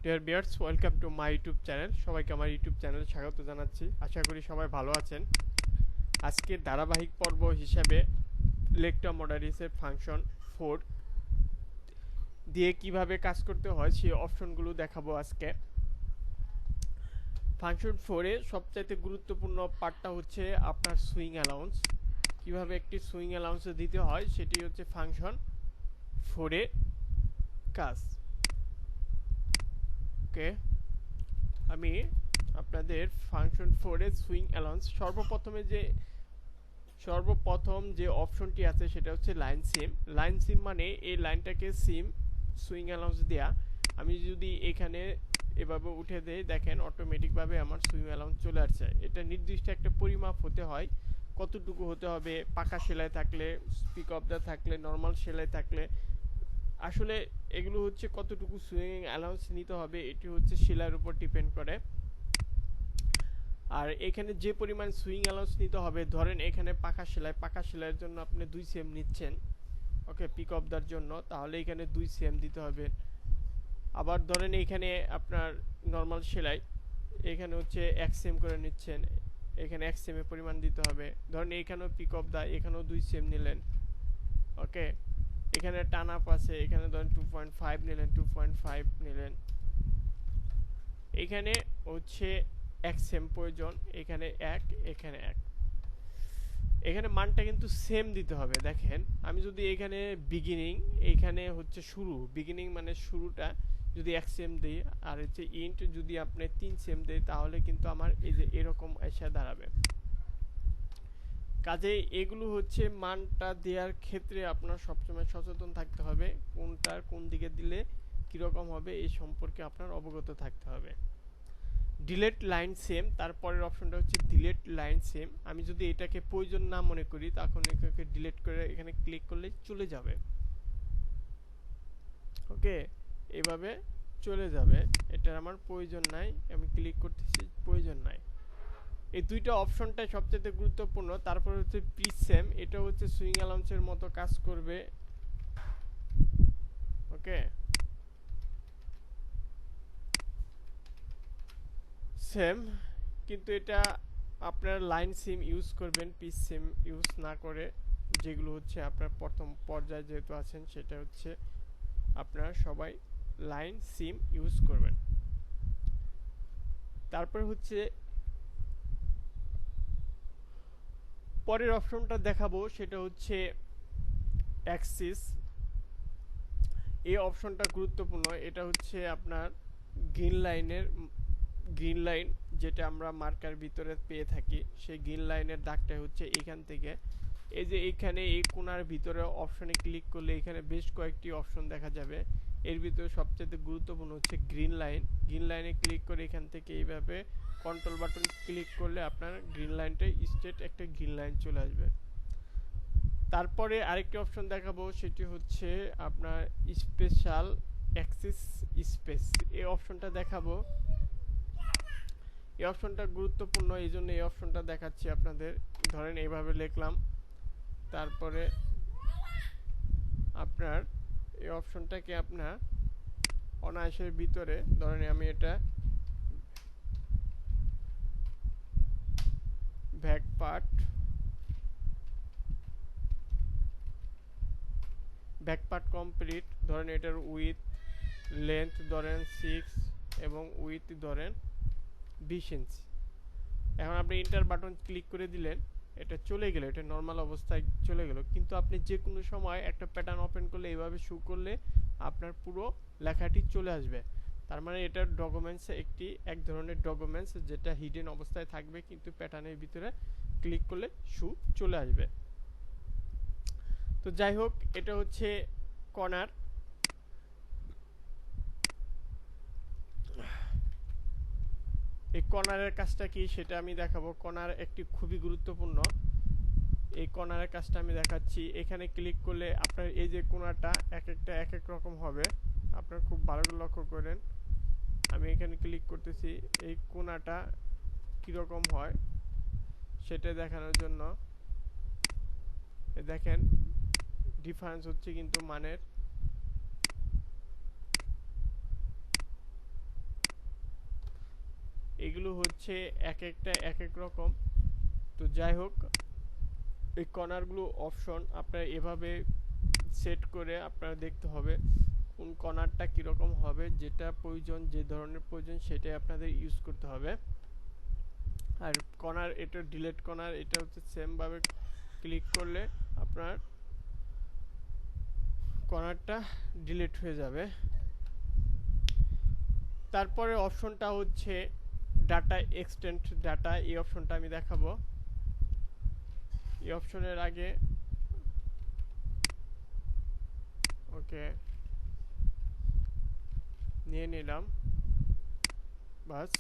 Dear viewers, welcome to my YouTube channel. সবাইকে আমার YouTube চ্যানেলে স্বাগত জানাচ্ছি। আশা করি সবাই ভালো আছেন। আজকে ধারাবাহিক পর্ব হিসাবে লেকটা মডারিসের ফাংশন 4 দিয়ে কিভাবে কাজ করতে হয় সেই অপশনগুলো দেখাবো আজকে। ফাংশন 4 এ সবচাইতে গুরুত্বপূর্ণ পার্টটা হচ্ছে আপনার সুইং অ্যালাউন্স। কিভাবে একটি সুইং অ্যালাউন্স দিতে হয় সেটি হচ্ছে ফাংশন 4 এ কাজ। ওকে, আমি আপনাদের ফাংশন 4 এর সুইং অ্যালাউন্স সর্বপ্রথম যে অপশনটি আছে সেটা হচ্ছে লাইন সিম। লাইন সিম মানে এই লাইনটাকে সিম সুইং অ্যালাউন্স দেয়া। আমি যদি এখানে এভাবে উঠে দেই, দেখেন অটোমেটিকভাবে আমার সুইং অ্যালাউন্স চলে আসছে। এটা নির্দিষ্ট একটা পরিমাপ হতে হয়, কতটুকু হতে হবে, পাকা সেলাই থাকলে, স্পিক অফ দা থাকলে, নর্মাল সেলাই থাকলে। আসলে এগুলো হচ্ছে কতটুকু সুইং অ্যালাউন্স নিতে হবে এটি হচ্ছে সেলাইয়ের উপর ডিপেন্ড করে। আর এখানে যে পরিমাণ সুইং অ্যালাউন্স নিতে হবে, ধরেন এখানে পাকা সেলাইয়ের জন্য আপনি 2 সেম নিচ্ছেন, ওকে, পিক অফ দার জন্য, তাহলে এখানে 2 সেম দিতে হবে। আবার ধরেন এখানে আপনার নর্মাল সেলাই, এখানে হচ্ছে 1 সেম করে নিচ্ছেন, এখানে 1 সেমের পরিমাণ দিতে হবে। ধরেন এখানেও পিক অফ দা, এখানেও 2 সেম নিলেন, ওকে। এখানে টান আপ আছে, এখানে ধরেন 2.5 নিলেন, 2.5 নিলেন। এখানে হচ্ছে 1 সেম প্রয়োজন, এখানে 1, এখানে 1। এখানে মানটা কিন্তু সেম দিতে হবে। দেখেন আমি যদি এখানে বিগিনিং, এখানে হচ্ছে শুরু, বিগিনিং মানে শুরুটা যদি 1 সেম দিই, আর হচ্ছে ইন্ট যদি আপনি 3 সেম দেই, তাহলে কিন্তু আমার এই যে এরকম এসে দাঁড়াবে। কাজেই এগুলো হচ্ছে মানটা দেওয়ার ক্ষেত্রে আপনার সবসময় সচেতন থাকতে হবে, কোনটার কোন দিকে দিলে কীরকম হবে এই সম্পর্কে আপনার অবগত থাকতে হবে। ডিলেট লাইন সেম, তারপরের অপশনটা হচ্ছে ডিলেট লাইন সেম। আমি যদি এটাকে প্রয়োজন না মনে করি, তখন এটাকে ডিলেট করে এখানে ক্লিক করলে চলে যাবে, ওকে, এভাবে চলে যাবে। এটার আমার প্রয়োজন নাই, আমি ক্লিক করতেছি, প্রয়োজন নাই। এই দুইটা অপশনটাই সবচেয়ে গুরুত্বপূর্ণ। তারপর হচ্ছে প্লিজ সেম, এটা হচ্ছে সুইং অ্যালাউন্সের মতো কাজ করবে, ওকে। সেম, কিন্তু এটা আপনার লাইন সিম ইউজ করবেন, পিস সিম ইউজ না করে। যেগুলো হচ্ছে আপনার প্রথম পর্যায়ে যেহেতু আছেন, সেটা হচ্ছে আপনারা সবাই লাইন সিম ইউজ করবেন। তারপর হচ্ছে পরের অপশনটা দেখাবো, সেটা হচ্ছে অ্যাক্সিস। এই অপশনটা গুরুত্বপূর্ণ। এটা হচ্ছে আপনার গ্রিন লাইন যেটা আমরা মার্কার ভিতরে পেয়ে থাকি, সেই গ্রিন লাইনের দাগটা হচ্ছে এখান থেকে, এই যে এখানে এই কোণার ভিতরে অপশনে ক্লিক করলে এখানে বেশ কয়েকটি অপশন দেখা যাবে। এর ভিতরে সবচেয়ে গুরুত্বপূর্ণ হচ্ছে গ্রিন লাইন। গ্রিন লাইনে ক্লিক করে এখান থেকে এইভাবে কন্ট্রোল বাটন ক্লিক করলে আপনার গ্রিন লাইনটা স্ট্রেট একটা গ্রিন লাইন চলে আসবে। তারপরে আরেকটি অপশন দেখাবো, সেটি হচ্ছে আপনার স্পেশাল অ্যাক্সিস স্পেস। এই অপশনটা দেখাবো। এই অপশনটা গুরুত্বপূর্ণ, এই জন্য এই অপশনটা দেখাচ্ছি আপনাদের। ধরেন এইভাবে লিখলাম, তারপরে আপনার এই অপশনটাকে আপনার অনায়াসের ভিতরে, ধরেন আমি এটা ব্যাক পার্ট কমপ্লিট, ধরেন এটার উইথ লেন্থ ধরেন 6 এবং উইথ ধরেন 20 ইঞ্চি। এখন আপনি ইন্টার বাটন ক্লিক করে দিলেন, এটা চলে গেল, এটা নর্মাল অবস্থায় চলে গেল। কিন্তু আপনি যে কোনো সময় একটা প্যাটার্ন ওপেন করলে, এইভাবে শু করলে আপনার পুরো লেখাটি চলে আসবে। তার মানে এটা ডকুমেন্টস এক ধরনের ডকুমেন্টস যেটা হিডেন অবস্থায় থাকবে, কিন্তু প্যাটার্নের ভিতরে ক্লিক করলে শু চলে আসবে। তো যাই হোক, এটা হচ্ছে কর্নার। এই কর্নারের কাজটা কি সেটা আমি দেখাবো। কর্নার একটি খুবই গুরুত্বপূর্ণ। এই কর্নারের কাজটা আমি দেখাচ্ছি। এখানে ক্লিক করলে আপনার এই যে কোণাটা এক এক রকম হবে, আপনার খুব ভালো করে লক্ষ্য করেন। আমি এখানে ক্লিক করতেছি, এই কোণাটা কীরকম হয় সেটা দেখানোর জন্য। দেখেন ডিফারেন্স হচ্ছে কিন্তু মানের। এগুলো হচ্ছে এক একটা এক এক রকম। তো যাই হোক, এই কর্নারগুলো অপশন আপনারা এভাবে সেট করে আপনারা দেখতে হবে কোন কর্নারটা কীরকম হবে, যেটা প্রয়োজন, যে ধরনের প্রয়োজন সেটাই আপনাদের ইউজ করতে হবে। আর কর্নার, এটা ডিলিট কর্নার, এটা হচ্ছে সেমভাবে ক্লিক করলে আপনার কর্নারটা ডিলিট হয়ে যাবে। তারপরে অপশনটা হচ্ছে ডাটা এক্সটেন্ড ডাটা, এই অপশনটা আমি দেখাবো। এই অপশনের আগে ওকে নিয়ে নিলাম, বাস।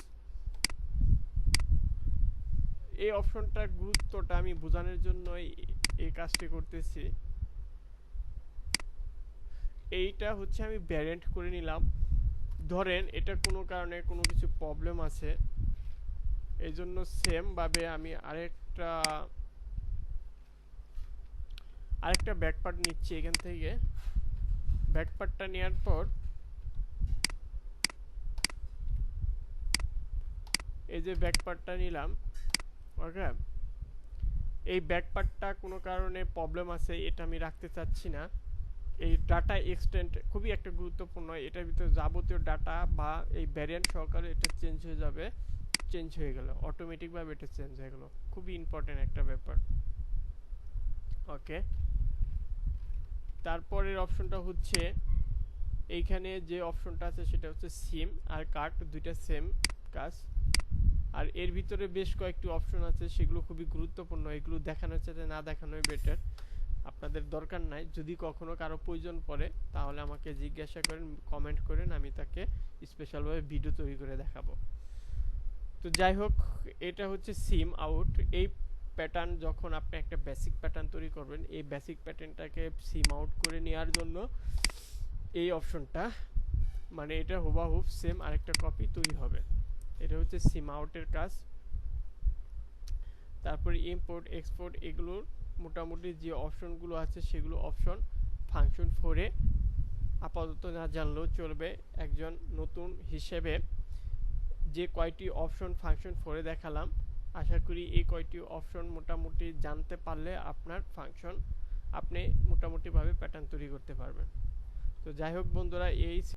এই অপশনটার গুরুত্বটা আমি বোঝানোর জন্য এই কাজটি করতেছি। এইটা হচ্ছে আমি ভ্যারিয়েন্ট করে নিলাম। ধরেন এটা কোনো কারণে কোনো কিছু প্রবলেম আছে, এই জন্য সেমভাবে আমি আরেকটা ব্যাকপার্ট নিচ্ছি এখান থেকে। ব্যাকপার্টটা নেওয়ার পর এই যে ব্যাকপার্টটা নিলাম, ওকে। এই ব্যাকপার্টটা কোনো কারণে প্রবলেম আছে, এটা আমি রাখতে চাচ্ছি না। এই ডাটা এক্সটেন্ড খুবই একটা গুরুত্বপূর্ণ, এটার ভিতরে যাবতীয় ডাটা বা এই ভ্যারিয়েন্ট সহকারে এটা চেঞ্জ হয়ে যাবে। চেঞ্জ হয়ে গেল অটোমেটিকভাবে, এটা চেঞ্জ হয়ে গেল, খুবই ইম্পর্টেন্ট একটা ব্যাপার, ওকে। তারপরের অপশনটা হচ্ছে এইখানে যে অপশনটা আছে সেটা হচ্ছে সিম আর কার্ড, দুইটা সেম কাজ। আর এর ভিতরে বেশ কয়েকটি অপশন আছে, সেগুলো খুবই গুরুত্বপূর্ণ, এগুলো দেখানোর চাইতে না দেখানোই বেটার। আপনাদের দরকার নাই, যদি কখনো কারো প্রয়োজন পড়ে তাহলে আমাকে জিজ্ঞাসা করেন, কমেন্ট করেন, আমি তাকে স্পেশালভাবে ভিডিও তৈরি করে দেখাবো। তো যাই হোক, এটা হচ্ছে সিম আউট। এই প্যাটার্ন যখন আপনি একটা বেসিক প্যাটার্ন তৈরি করবেন, এই বেসিক প্যাটার্নটাকে সিম আউট করে নেওয়ার জন্য এই অপশনটা, মানে এটা হুবাহুব সেম আরেকটা কপি তৈরি হবে। এটা হচ্ছে সিম আউটের কাজ। তারপরে ইম্পোর্ট এক্সপোর্ট, এগুলোর মোটামুটি যে অপশনগুলো আছে সেগুলো অপশন ফাংশন 4-এ আপাতত না জানলেও চলবে। একজন নতুন হিসেবে যে কয়টি অপশন ফাংশন 4-এ দেখালাম, আশা করি এই কয়টি অপশন মোটামুটি জানতে পারলে আপনার ফাংশন আপনি মোটামুটিভাবে প্যাটার্ন তৈরি করতে পারবেন। তো যাই হোক বন্ধুরা, এই